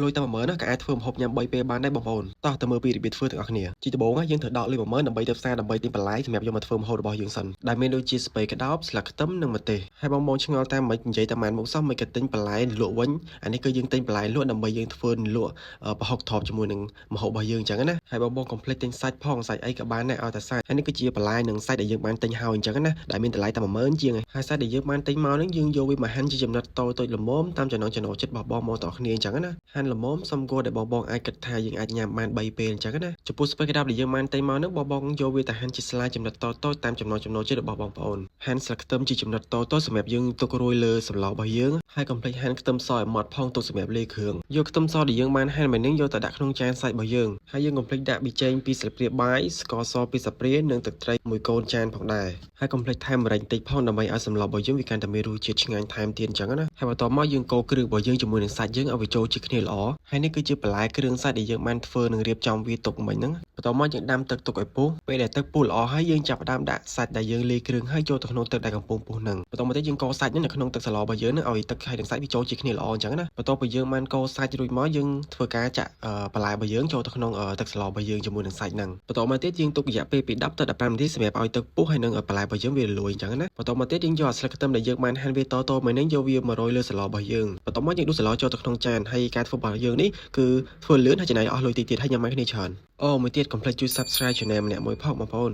លុយតែ10000ណាក៏អាចធ្វើម្ហូបញ៉ាំ3ពេលបានដែរបងប្អូនតោះទៅមើលពីរបៀបធ្វើទាំងអស់គ្នាជាដំបូងយើងត្រូវដកលុយ10000ដើម្បីទៅផ្សារដើម្បីទិញបន្លែសម្រាប់យកមកធ្វើម្ហូបរបស់យើងសិនដែលមានដូចជាស្ពៃក្តោបស្លឹកខ្ទឹមនិងម្ទេសហើយបងឆ្ងល់តាមមិននិយាយតាមមុខសោះមិនក៏ទិញបន្លែលក់វិញអានេះគឺយើងទិញបន្លែលក់ដើម្បីយើងធ្វើលក់ប្រហុកថប់ជាមួយនឹងម្ហូបរបស់យើងអញ្ចឹងណាហើយបងកុំភ្លេចទិញសាច់ផងសាច់អីក៏បានដែរឲ្យតែសាច់ហើយនេះគឺជាបន្លែនិងសាច់ដែលយើងបានទិញហើយអញ្ចឹងណាដែលមានតម្លៃតែ10000ជាងហើយសាច់ដែលយើងបានទិញមកហ្នឹងយើងយកវាមកហាន់ជាចំណិតតូចៗល្មមតាមចំណង់ចំណូលចិត្តរបស់បងទាំងអស់គ្នាអញ្ចឹងណាហាន់ល្មមសមគួរដែលបងអាចគិតថាយើងអាចញ៉ាំបាន3ពេលអញ្ចឹងណាចំពោះស្ពៃក្តោបដែលយើងបានទិញមកហ្នឹងបងយកវាទៅហាន់ជាស្លាយចំណិតតូចៗតាមចំណង់ចំណូលចិត្តរបស់បងប្អូនហាន់ស្លឹកខ្ទឹមជាចំណិតតូចៗសម្រាប់យើងទុករួយលើសម្លរបស់យើងហើយកុំភ្លេចហាន់ខ្ទឹមសឲ្យម៉ត់ផងទុកសម្រាប់លាយគ្រឿងយកខ្ទឹមសដែលយើងបានហាន់មកនេះយកទៅដាក់ក្នុងចានសាច់របស់យើងហើយយើងកុំភ្លេចដាក់ប៊ីចេង2ស្លាបព្រាបាយស្ករស2ស្លាបព្រានិងទឹកត្រី1កូនចានផងដែរហើយកុំភ្លេចថែមម្រេចតិចផងដើម្បីឲ្យសម្លរបស់យើងវាកាន់តែមានរសជាតិឆ្ងាញ់ថែមទៀតអញ្ចឹងណាហើយបន្ទាប់មកយើងកូរគ្រឿងរបស់យើងជាមួយនឹងសាច់យើងឲ្យវាចូលជាគ្នាល្អហើយនេះគឺជាបន្លែគ្រឿងសាច់ដែលយើងបានធ្វើនិងរៀបចំវាទុកមិញហ្នឹងបន្ទាប់មកយើងដាំទឹកទុកឲ្យពុះពេលដែលទឹកពុះល្អហើយយើងចាប់ផ្ដើមដាក់សាច់ដែលយើងលាយគ្រឿងហើយចូលទៅក្នុងទឹកដែលកំពុងពុះហ្នឹងបន្ទាប់មកទៀតយើងកូរសាច់ហ្នឹងនៅក្នុងទឹកស្លរបស់យើងហ្នឹងឲ្យទឹកហើយនិងសាច់វាចូលជាគ្នាល្អអញ្ចឹងណាបន្ទាប់ពីយើងបានកូរសាច់រួចមកយើងធ្វើការចាក់បន្លែរបស់យើងចូលទៅក្នុងទឹកស្លរបស់យើងជាមួយនឹងសាច់ហ្នឹងបន្ទាប់មកទៀតយើងទុករយៈពេលពី10ទៅ15នាទីសម្រាប់ឲ្យទឹកពុះហើយនិងបន្លែរបស់យើងវារលួយអញ្ចឹងណាបន្ទាប់មកទៀតយើងយកស្លឹកខ្ទឹមដែលយើងបានហាន់វាតៗមកនេះយកវាមករោយលើស្លរបស់យើងបន្ទាប់មកយើងដួសស្លចូលទៅក្នុងចានហើយការធ្វើរបស់យើងនេះគឺធ្វើលឿនហើយចំណាយអស់លុយតិចទៀតហើយញ៉ាំបានគ្នាច្រើនអូមួយទៀតកុំភ្លេចជួយ Subscribe Channel ម្នាក់មួយផងបងប្អូន